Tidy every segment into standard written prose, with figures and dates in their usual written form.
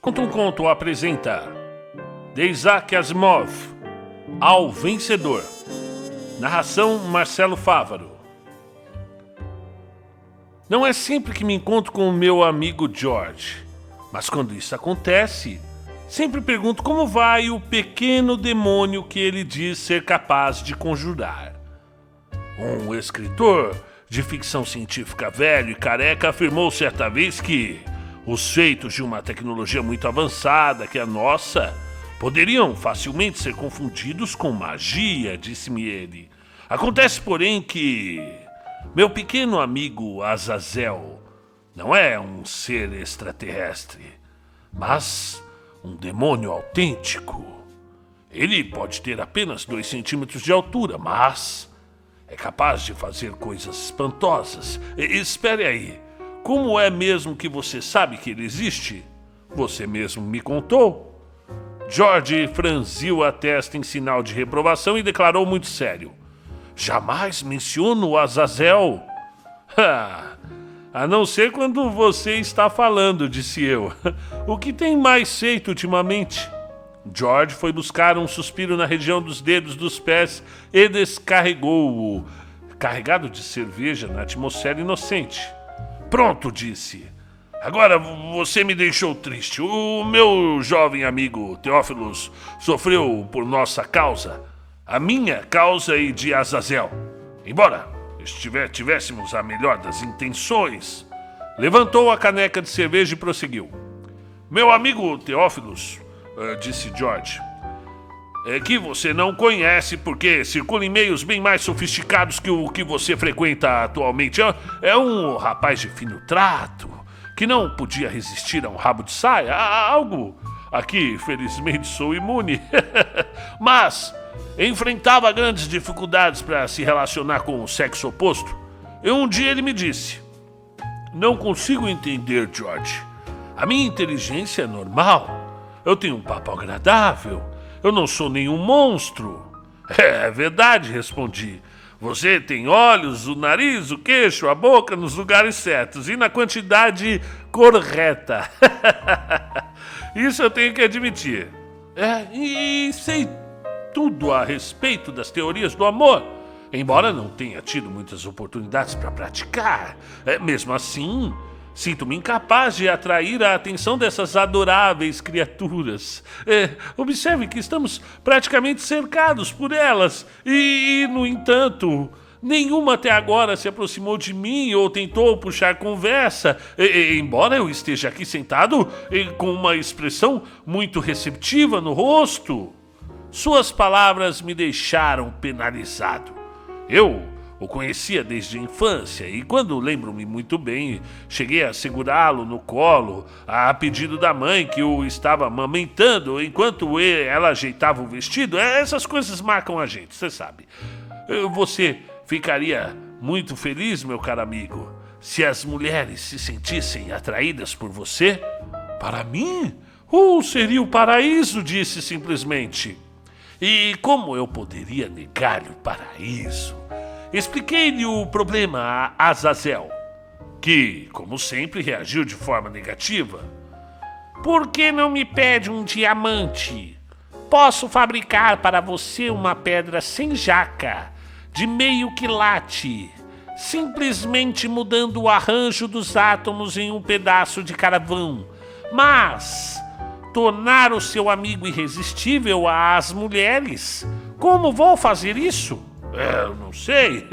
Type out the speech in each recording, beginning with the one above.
Conta um Conto apresenta de Isaac Asimov, Ao Vencedor. Narração Marcelo Fávaro. Não é sempre que me encontro com o meu amigo George, mas quando isso acontece, sempre pergunto como vai o pequeno demônio que ele diz ser capaz de conjurar. Um escritor de ficção científica velho e careca afirmou certa vez que os feitos de uma tecnologia muito avançada que a nossa poderiam facilmente ser confundidos com magia, disse-me ele. Acontece, porém, que meu pequeno amigo Azazel não é um ser extraterrestre, mas um demônio autêntico. Ele pode ter apenas 2 centímetros de altura, mas é capaz de fazer coisas espantosas. Espere aí. Como é mesmo que você sabe que ele existe? Você mesmo me contou. George franziu a testa em sinal de reprovação e declarou muito sério: jamais menciono o Azazel. A não ser quando você está falando, disse eu. O que tem mais feito ultimamente? George foi buscar um suspiro na região dos dedos dos pés e descarregou-o, carregado de cerveja na atmosfera inocente. Pronto, disse. Agora você me deixou triste. O meu jovem amigo Teófilos sofreu por nossa causa, a minha causa e de Azazel. Embora tivéssemos a melhor das intenções. Levantou a caneca de cerveja e prosseguiu. Meu amigo Teófilos, disse George, é que você não conhece porque circula em meios bem mais sofisticados que o que você frequenta atualmente. É um rapaz de fino trato, que não podia resistir a um rabo de saia, a algo a que felizmente sou imune. Mas enfrentava grandes dificuldades para se relacionar com o sexo oposto. E um dia ele me disse: não consigo entender, George. A minha inteligência é normal. Eu tenho um papo agradável. Eu não sou nenhum monstro. É verdade, respondi. Você tem olhos, o nariz, o queixo, a boca nos lugares certos e na quantidade correta. Isso eu tenho que admitir. E sei tudo a respeito das teorias do amor, embora não tenha tido muitas oportunidades para praticar. Mesmo assim, sinto-me incapaz de atrair a atenção dessas adoráveis criaturas. Observe que estamos praticamente cercados por elas e, no entanto, nenhuma até agora se aproximou de mim ou tentou puxar conversa, embora eu esteja aqui sentado com uma expressão muito receptiva no rosto. Suas palavras me deixaram penalizado. Eu o conhecia desde a infância e, quando lembro-me muito bem, cheguei a segurá-lo no colo a pedido da mãe que o estava amamentando enquanto ela ajeitava o vestido. Essas coisas marcam a gente, você sabe. Você ficaria muito feliz, meu caro amigo, se as mulheres se sentissem atraídas por você? Para mim? Seria o paraíso, disse simplesmente. E como eu poderia negar-lhe o paraíso? Expliquei-lhe o problema a Azazel, que, como sempre, reagiu de forma negativa. Por que não me pede um diamante? Posso fabricar para você uma pedra sem jaca, de meio quilate, simplesmente mudando o arranjo dos átomos em um pedaço de carvão. Mas tornar o seu amigo irresistível às mulheres? Como vou fazer isso? Eu não sei.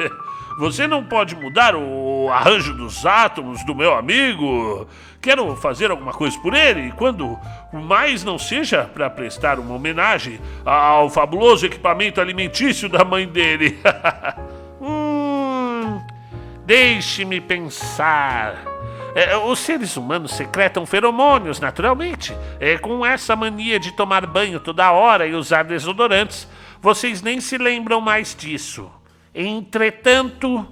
Você não pode mudar o arranjo dos átomos do meu amigo? Quero fazer alguma coisa por ele, quando mais não seja para prestar uma homenagem ao fabuloso equipamento alimentício da mãe dele. Deixe-me pensar. Os seres humanos secretam feromônios, naturalmente. Com essa mania de tomar banho toda hora e usar desodorantes, vocês nem se lembram mais disso. Entretanto,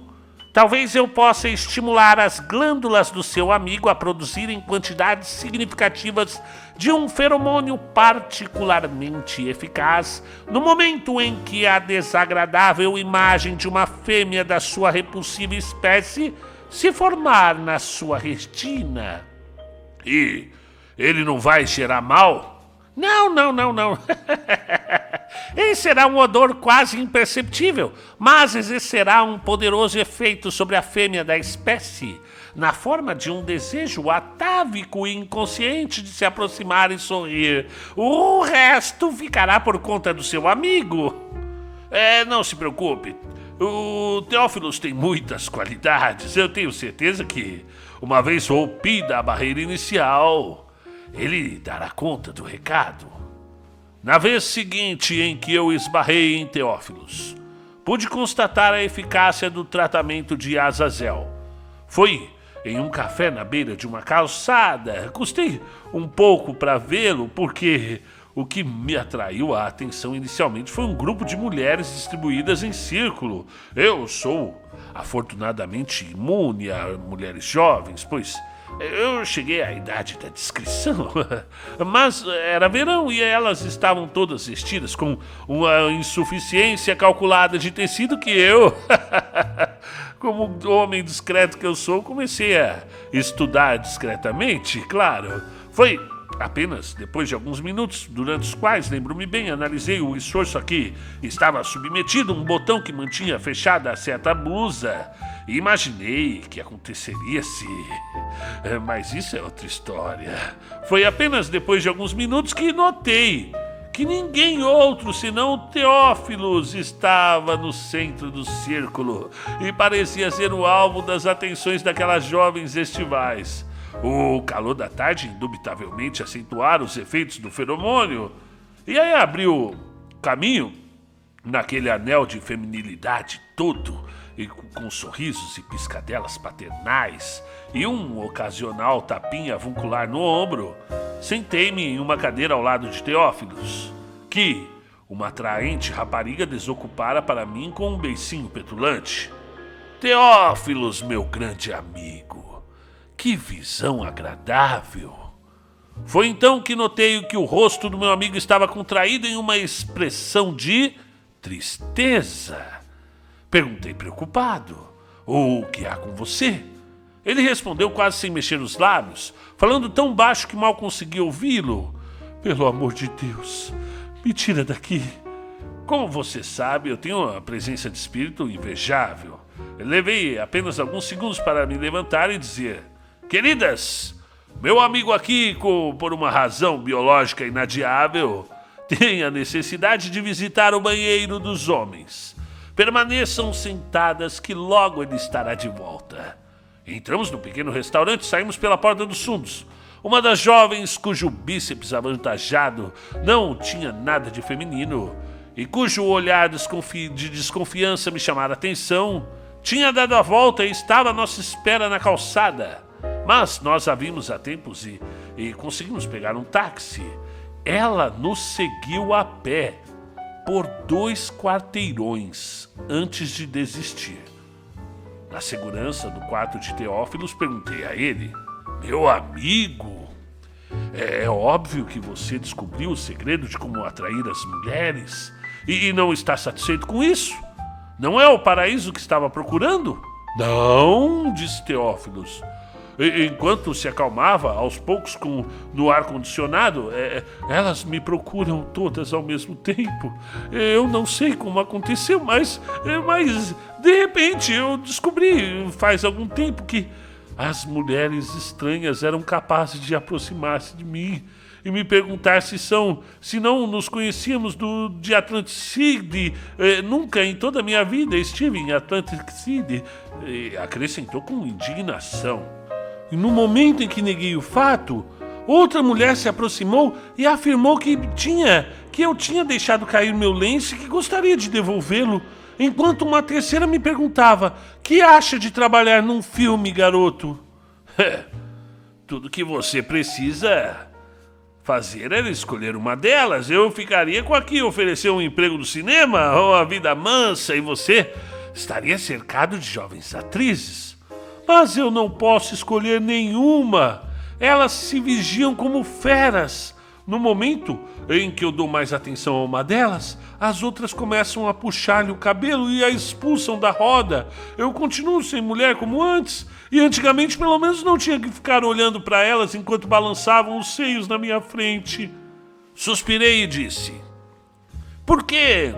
talvez eu possa estimular as glândulas do seu amigo a produzirem quantidades significativas de um feromônio particularmente eficaz no momento em que a desagradável imagem de uma fêmea da sua repulsiva espécie se formar na sua retina. E Ele não vai cheirar mal? Não, não, não, não. Ele será um odor quase imperceptível, mas exercerá um poderoso efeito sobre a fêmea da espécie, na forma de um desejo atávico e inconsciente de se aproximar e sorrir. O resto ficará por conta do seu amigo. Não se preocupe. O Teófilos tem muitas qualidades. Eu tenho certeza que, uma vez rompida a barreira inicial, ele dará conta do recado. Na vez seguinte em que eu esbarrei em Teófilos, pude constatar a eficácia do tratamento de Azazel. Foi em um café na beira de uma calçada. Custei um pouco para vê-lo, porque o que me atraiu a atenção inicialmente foi um grupo de mulheres distribuídas em círculo. Eu sou afortunadamente imune a mulheres jovens, pois eu cheguei à idade da discrição. Mas era verão e elas estavam todas vestidas com uma insuficiência calculada de tecido que eu, como homem discreto que eu sou, comecei a estudar discretamente, claro. Foi apenas depois de alguns minutos, durante os quais, lembro-me bem, analisei o esforço a que estava submetido um botão que mantinha fechada a certa blusa, e imaginei que aconteceria se... Mas isso é outra história. Foi apenas depois de alguns minutos que notei que ninguém outro senão o Teófilos estava no centro do círculo e parecia ser o alvo das atenções daquelas jovens estivais. O calor da tarde indubitavelmente acentuara os efeitos do feromônio, e aí abriu caminho naquele anel de feminilidade todo, e com sorrisos e piscadelas paternais e um ocasional tapinha avuncular no ombro, sentei-me em uma cadeira ao lado de Teófilos, que uma atraente rapariga desocupara para mim com um beicinho petulante. Teófilos, meu grande amigo, que visão agradável! Foi então que notei que o rosto do meu amigo estava contraído em uma expressão de tristeza. Perguntei preocupado: o que há com você? Ele respondeu quase sem mexer os lábios, falando tão baixo que mal consegui ouvi-lo. Pelo amor de Deus, me tira daqui. Como você sabe, eu tenho uma presença de espírito invejável. Levei apenas alguns segundos para me levantar e dizer: queridas, meu amigo aqui, por uma razão biológica inadiável, tem a necessidade de visitar o banheiro dos homens. Permaneçam sentadas que logo ele estará de volta. Entramos no pequeno restaurante e saímos pela porta dos fundos. Uma das jovens, cujo bíceps avantajado não tinha nada de feminino e cujo olhar de desconfiança me chamara a atenção, tinha dado a volta e estava à nossa espera na calçada. Mas nós a vimos a tempos e conseguimos pegar um táxi. Ela nos seguiu a pé por 2 quarteirões antes de desistir. Na segurança do quarto de Teófilos, perguntei a ele: meu amigo, é óbvio que você descobriu o segredo de como atrair as mulheres e não está satisfeito com isso? Não é o paraíso que estava procurando? Não, disse Teófilos. Enquanto se acalmava, aos poucos no ar-condicionado, elas me procuram todas ao mesmo tempo. Eu não sei como aconteceu, mas de repente eu descobri faz algum tempo que as mulheres estranhas eram capazes de aproximar-se de mim e me perguntar se não nos conhecíamos de Atlantic City. Nunca em toda a minha vida estive em Atlantic City. Acrescentou com indignação. E no momento em que neguei o fato, outra mulher se aproximou e afirmou que eu tinha deixado cair meu lenço e que gostaria de devolvê-lo, enquanto uma terceira me perguntava: que acha de trabalhar num filme, garoto? Tudo que você precisa fazer era escolher uma delas. Eu ficaria com a que ofereceu um emprego no cinema ou a vida mansa, e você estaria cercado de jovens atrizes. Mas eu não posso escolher nenhuma. Elas se vigiam como feras. No momento em que eu dou mais atenção a uma delas, as outras começam a puxar-lhe o cabelo e a expulsam da roda. Eu continuo sem mulher como antes, e antigamente pelo menos não tinha que ficar olhando para elas enquanto balançavam os seios na minha frente. Suspirei e disse: por que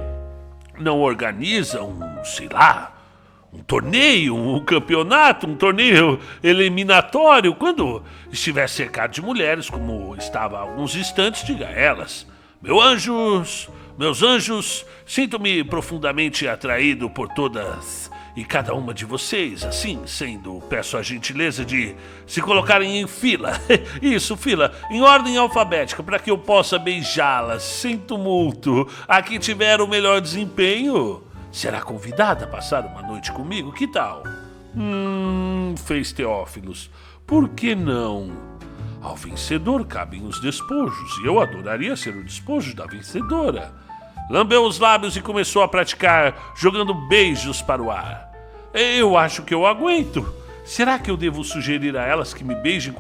não organiza sei lá, um torneio, um campeonato, um torneio eliminatório? Quando estiver cercado de mulheres, como estava há alguns instantes, diga a elas: meus anjos, sinto-me profundamente atraído por todas e cada uma de vocês, assim sendo, peço a gentileza de se colocarem em fila, isso, fila, em ordem alfabética, para que eu possa beijá-las sem tumulto. A que tiver o melhor desempenho será convidada a passar uma noite comigo, que tal? Fez Teófilos, por que não? Ao vencedor cabem os despojos, e eu adoraria ser o despojo da vencedora. Lambeu os lábios e começou a praticar, jogando beijos para o ar. Eu acho que eu aguento. Será que eu devo sugerir a elas que me beijem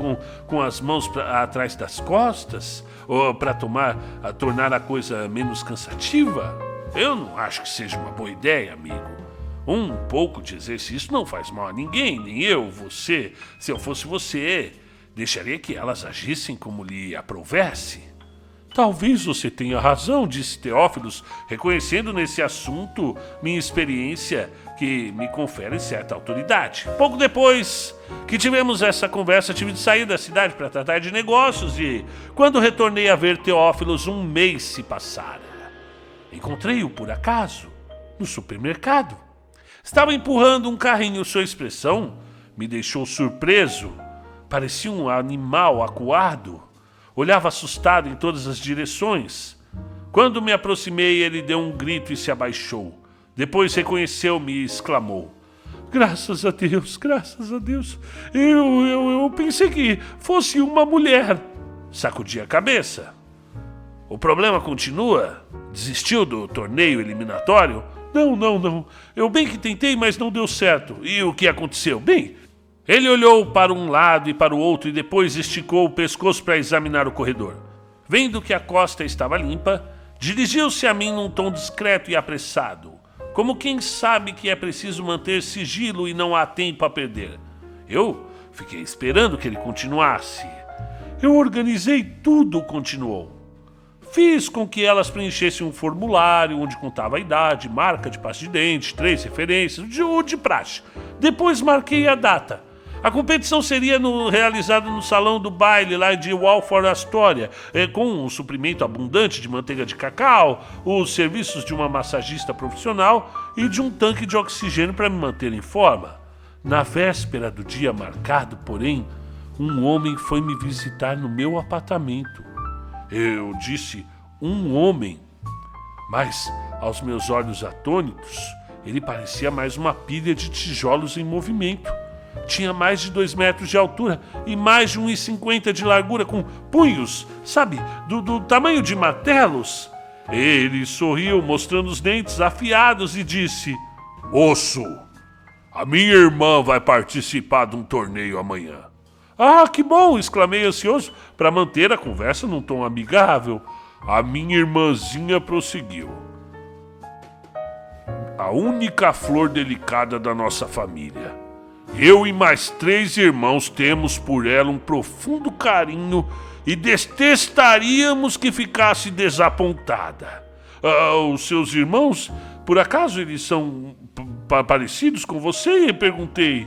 com as mãos atrás das costas? Ou para tornar a coisa menos cansativa? Eu não acho que seja uma boa ideia, amigo. Um pouco de exercício não faz mal a ninguém, nem eu, você. Se eu fosse você, deixaria que elas agissem como lhe aprovesse. Talvez você tenha razão, disse Teófilos, reconhecendo nesse assunto minha experiência que me confere certa autoridade. Pouco depois que tivemos essa conversa, tive de sair da cidade para tratar de negócios e, quando retornei a ver Teófilos, um mês se passara. Encontrei-o por acaso no supermercado. Estava empurrando um carrinho. Sua expressão me deixou surpreso. Parecia um animal acuado. Olhava assustado em todas as direções. Quando me aproximei, ele deu um grito e se abaixou. Depois reconheceu-me e exclamou: graças a Deus, graças a Deus. Eu pensei que fosse uma mulher. Sacudi a cabeça. O problema continua? Desistiu do torneio eliminatório? Não. Eu bem que tentei, mas não deu certo. E o que aconteceu? Bem, ele olhou para um lado e para o outro e depois esticou o pescoço para examinar o corredor. Vendo que a costa estava limpa, dirigiu-se a mim num tom discreto e apressado, como quem sabe que é preciso manter sigilo e não há tempo a perder. Eu fiquei esperando que ele continuasse. Eu organizei tudo, continuou. Fiz com que elas preenchessem um formulário onde contava a idade, marca de pasta de dente, 3 referências, de praxe. Depois marquei a data. A competição seria realizada no salão do baile lá de Walford Astoria, com um suprimento abundante de manteiga de cacau, os serviços de uma massagista profissional e de um tanque de oxigênio para me manter em forma. Na véspera do dia marcado, porém, um homem foi me visitar no meu apartamento. Eu disse um homem, mas aos meus olhos atônitos, ele parecia mais uma pilha de tijolos em movimento. Tinha mais de 2 metros de altura e mais de 1,50 de largura, com punhos, sabe, do tamanho de martelos. Ele sorriu, mostrando os dentes afiados, e disse: moço, a minha irmã vai participar de um torneio amanhã. Ah, que bom! Exclamei ansioso para manter a conversa num tom amigável. A minha irmãzinha prosseguiu: a única flor delicada da nossa família. Eu e mais 3 irmãos temos por ela um profundo carinho e detestaríamos que ficasse desapontada. Os seus irmãos, por acaso eles são parecidos com você? Perguntei.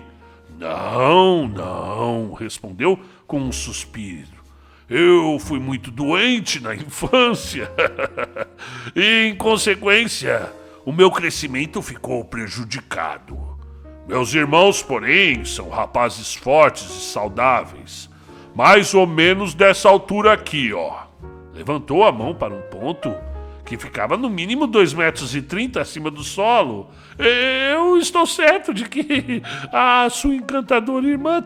Não, respondeu com um suspiro. Eu fui muito doente na infância e, em consequência, o meu crescimento ficou prejudicado. Meus irmãos, porém, são rapazes fortes e saudáveis. Mais ou menos dessa altura aqui, ó. Levantou a mão para um ponto que ficava no mínimo 2,30 metros acima do solo. Eu estou certo de que a sua encantadora irmã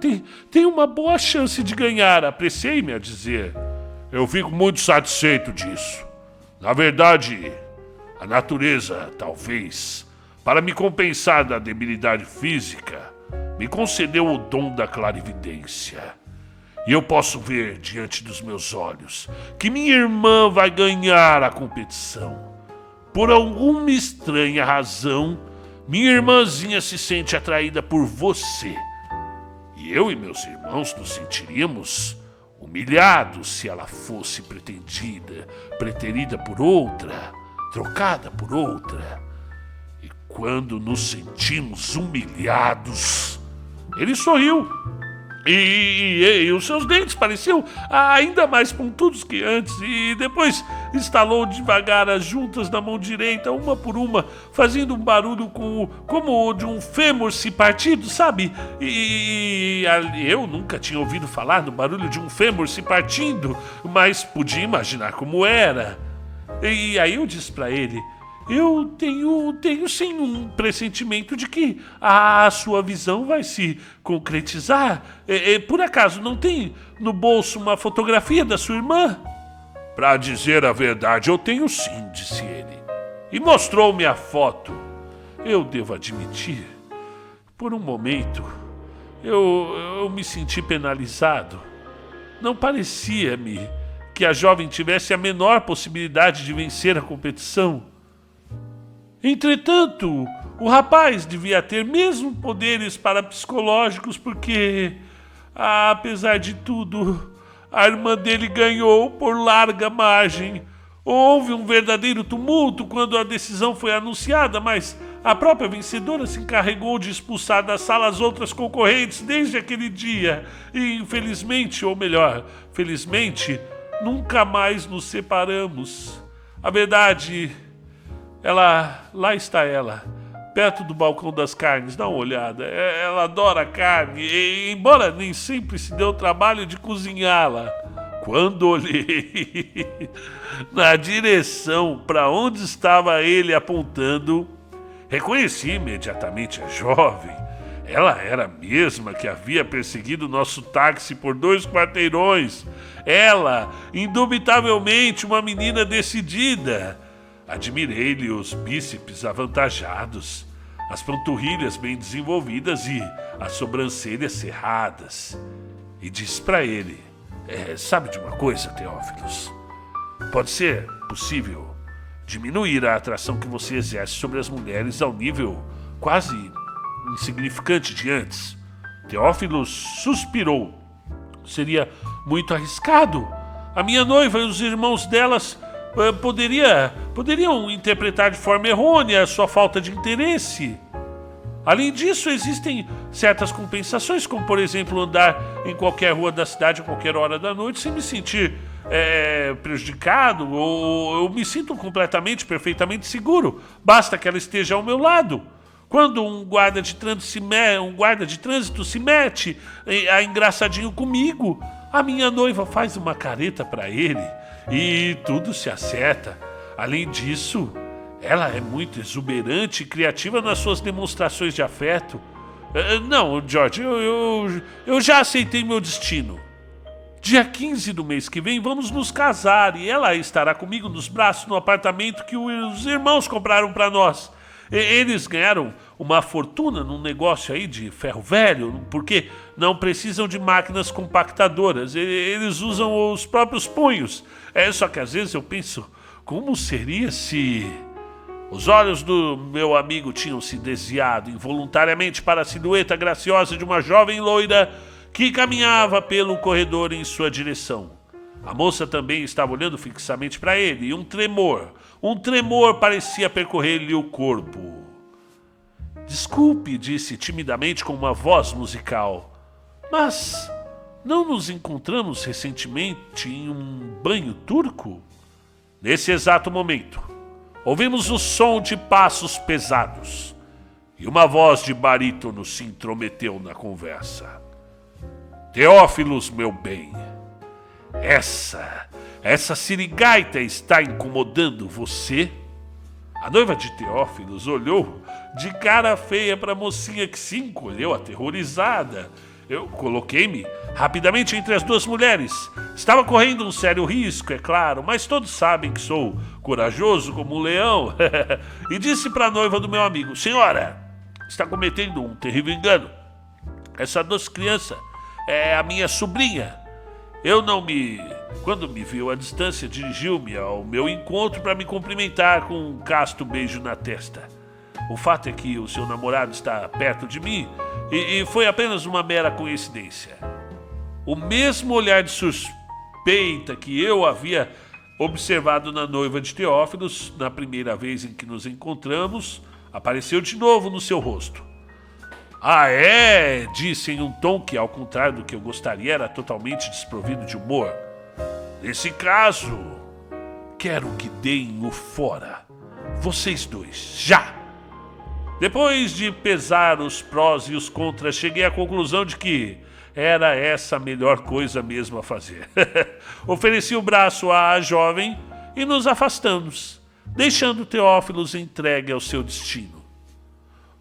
tem uma boa chance de ganhar, apressei-me a dizer. Eu fico muito satisfeito disso. Na verdade, a natureza, talvez, para me compensar da debilidade física, me concedeu o dom da clarividência. E eu posso ver diante dos meus olhos que minha irmã vai ganhar a competição. Por alguma estranha razão, minha irmãzinha se sente atraída por você. E eu e meus irmãos nos sentiríamos humilhados se ela fosse preterida por outra, trocada por outra. E quando nos sentimos humilhados, ele sorriu. E os seus dentes pareciam ainda mais pontudos que antes. E depois estalou devagar as juntas da mão direita, uma por uma, fazendo um barulho como o de um fêmur se partido, sabe? E eu nunca tinha ouvido falar no barulho de um fêmur se partindo, mas podia imaginar como era. E aí eu disse pra ele: eu tenho sim um pressentimento de que a sua visão vai se concretizar. Por acaso não tem no bolso uma fotografia da sua irmã? Pra dizer a verdade, eu tenho sim, disse ele. E mostrou-me a foto. Eu devo admitir, por um momento, eu me senti penalizado. Não parecia-me que a jovem tivesse a menor possibilidade de vencer a competição. Entretanto, o rapaz devia ter mesmo poderes parapsicológicos porque, apesar de tudo, a irmã dele ganhou por larga margem. Houve um verdadeiro tumulto quando a decisão foi anunciada, mas a própria vencedora se encarregou de expulsar da sala as outras concorrentes desde aquele dia. E infelizmente, ou melhor, felizmente, nunca mais nos separamos. A verdade... Lá está ela, perto do balcão das carnes, dá uma olhada. Ela adora carne, e, embora nem sempre se dê o trabalho de cozinhá-la. Quando olhei na direção para onde estava ele apontando, reconheci imediatamente a jovem. Ela era a mesma que havia perseguido nosso táxi por 2 quarteirões. Ela, indubitavelmente, uma menina decidida. Admirei-lhe os bíceps avantajados, as panturrilhas bem desenvolvidas e as sobrancelhas cerradas. E disse para ele: sabe de uma coisa, Teófilos? Pode ser possível diminuir a atração que você exerce sobre as mulheres ao nível quase insignificante de antes. Teófilos suspirou. Seria muito arriscado. A minha noiva e os irmãos delas poderiam interpretar de forma errônea a sua falta de interesse. Além disso, existem certas compensações, como por exemplo andar em qualquer rua da cidade a qualquer hora da noite sem me sentir prejudicado, ou eu me sinto perfeitamente seguro. Basta que ela esteja ao meu lado. Quando um guarda de trânsito se mete a engraçadinho comigo, a minha noiva faz uma careta para ele e tudo se acerta. Além disso, ela é muito exuberante e criativa nas suas demonstrações de afeto. Não, George, eu já aceitei meu destino. Dia 15 do mês que vem vamos nos casar e ela estará comigo nos braços no apartamento que os irmãos compraram para nós. Eles ganharam uma fortuna num negócio aí de ferro velho, porque não precisam de máquinas compactadoras. Eles usam os próprios punhos. Só que às vezes eu penso, como seria se... Os olhos do meu amigo tinham se desviado involuntariamente para a silhueta graciosa de uma jovem loira que caminhava pelo corredor em sua direção. A moça também estava olhando fixamente para ele e um tremor parecia percorrer-lhe o corpo. Desculpe, disse timidamente com uma voz musical, mas não nos encontramos recentemente em um banho turco? Nesse exato momento, ouvimos o som de passos pesados e uma voz de barítono se intrometeu na conversa. Teófilos, meu bem, essa sirigaita está incomodando você? A noiva de Teófilos olhou de cara feia para a mocinha que se encolheu aterrorizada. Eu coloquei-me rapidamente entre as duas mulheres. Estava correndo um sério risco, é claro, mas todos sabem que sou corajoso como um leão. E disse para a noiva do meu amigo: senhora, está cometendo um terrível engano. Essa doce criança é a minha sobrinha. Eu não me... Quando me viu à distância, dirigiu-me ao meu encontro para me cumprimentar com um casto beijo na testa. O fato é que o seu namorado está perto de mim e foi apenas uma mera coincidência. O mesmo olhar de suspeita que eu havia observado na noiva de Teófilos na primeira vez em que nos encontramos apareceu de novo no seu rosto. Ah, é? Disse em um tom que, ao contrário do que eu gostaria, era totalmente desprovido de humor. Nesse caso, quero que deem o fora. Vocês dois, já! Depois de pesar os prós e os contras, cheguei à conclusão de que era essa a melhor coisa mesmo a fazer. Ofereci o braço à jovem e nos afastamos, deixando Teófilos entregue ao seu destino.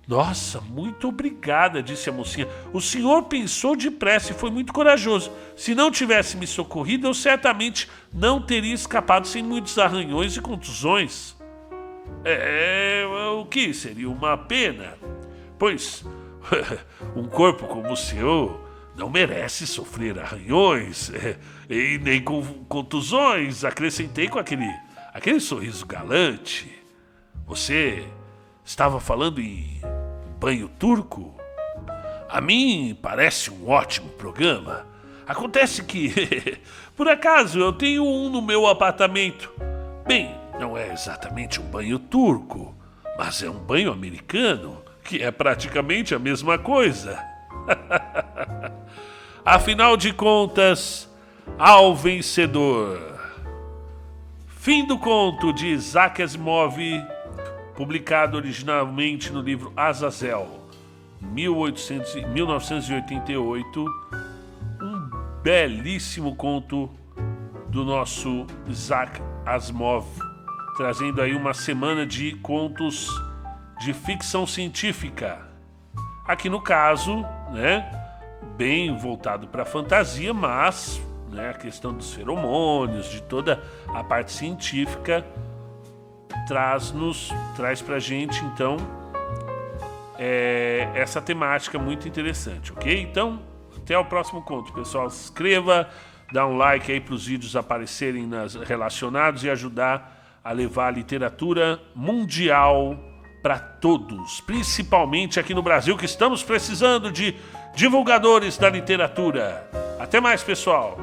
Nossa, muito obrigada, disse a mocinha. O senhor pensou depressa e foi muito corajoso. Se não tivesse me socorrido, eu certamente não teria escapado sem muitos arranhões e contusões. O que seria uma pena, pois um corpo como o seu não merece sofrer arranhões e nem contusões, acrescentei com aquele sorriso galante. Você estava falando em banho turco? A mim parece um ótimo programa. Acontece que, por acaso, eu tenho um no meu apartamento. Bem, não é exatamente um banho turco, mas é um banho americano, que é praticamente a mesma coisa. Afinal de contas, ao vencedor. Fim do conto de Isaac Asimov, publicado originalmente no livro Azazel, 1988. Um belíssimo conto do nosso Isaac Asimov, trazendo aí uma semana de contos de ficção científica. Aqui no caso, né, bem voltado para a fantasia, mas, né, a questão dos feromônios, de toda a parte científica, traz pra gente, então, essa temática muito interessante, ok? Então, até o próximo conto, pessoal. Se inscreva, dá um like aí para os vídeos aparecerem relacionados e ajudar a levar a literatura mundial para todos, principalmente aqui no Brasil, que estamos precisando de divulgadores da literatura. Até mais, pessoal!